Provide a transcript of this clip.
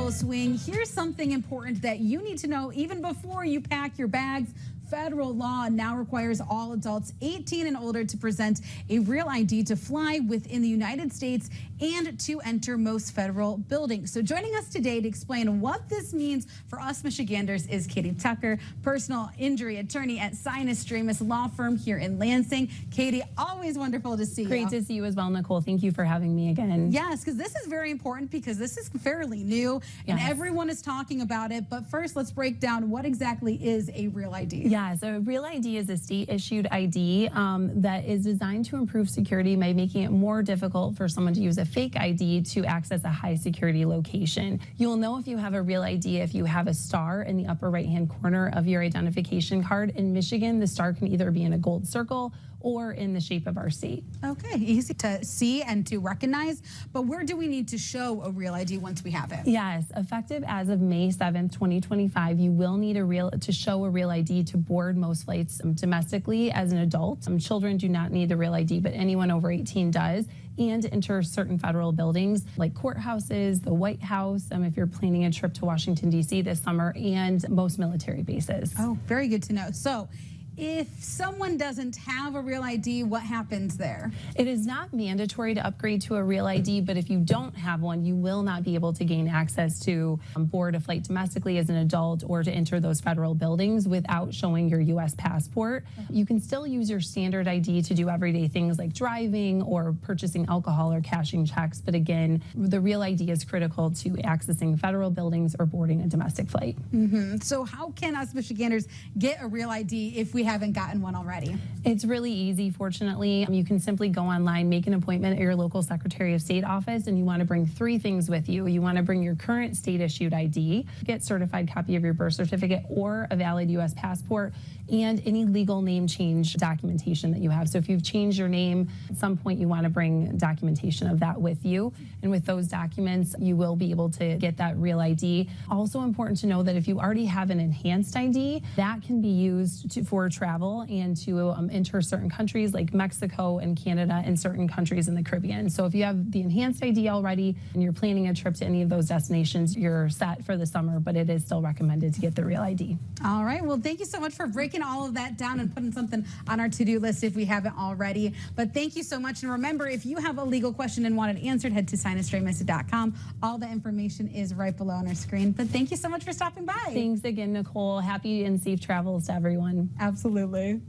full swing. Here's something important that you need to know even before you pack your bags. Federal law now requires all adults 18 and older to present a real ID to fly within the United States and to enter most federal buildings. So joining us today to explain what this means for us Michiganders is Katie Tucker, personal injury attorney at Sinas law firm here in Lansing. Katie, always wonderful to see you. Great to see you as well, Nicole. Thank you for having me again. Yes, because this is very important because this is fairly new and everyone is talking about it. But first, let's break down what exactly is a real ID. Yeah, so a real ID is a state-issued ID that is designed to improve security by making it more difficult for someone to use a fake ID to access a high-security location. You'll know if you have a real ID if you have a star in the upper right-hand corner of your identification card. In Michigan, the star can either be in a gold circle or in the shape of our state. Okay, easy to see and to recognize, but where do we need to show a real ID once we have it? Yes, effective as of May 7th, 2025, you will need to show a real ID to board most flights domestically as an adult. Children do not need a real ID, but anyone over 18 does, and enter certain federal buildings like courthouses, the White House, if you're planning a trip to Washington, D.C. this summer, and most military bases. Oh, very good to know. So, if someone doesn't have a real ID, what happens there? It is not mandatory to upgrade to a real ID, but if you don't have one, you will not be able to gain access to board a flight domestically as an adult or to enter those federal buildings without showing your U.S. passport. You can still use your standard ID to do everyday things like driving or purchasing alcohol or cashing checks, but again, the real ID is critical to accessing federal buildings or boarding a domestic flight. So how can us Michiganders get a real ID if we haven't gotten one already? It's really easy, fortunately. You can simply go online, make an appointment at your local Secretary of State office, and you want to bring 3 things with you. You want to bring your current state-issued ID, get certified copy of your birth certificate or a valid U.S. passport, and any legal name change documentation that you have. So if you've changed your name, at some point you want to bring documentation of that with you. And with those documents, you will be able to get that real ID. Also important to know that if you already have an enhanced ID, that can be used for travel and to enter certain countries like Mexico and Canada and certain countries in the Caribbean. So if you have the enhanced ID already and you're planning a trip to any of those destinations, you're set for the summer, but it is still recommended to get the real ID. All right, well, thank you so much for breaking all of that down and putting something on our to-do list if we haven't already. But thank you so much. And remember, if you have a legal question and want it answered, head to sinusstreamus.com. All the information is right below on our screen. But thank you so much for stopping by. Thanks again, Nicole. Happy and safe travels to everyone. Absolutely.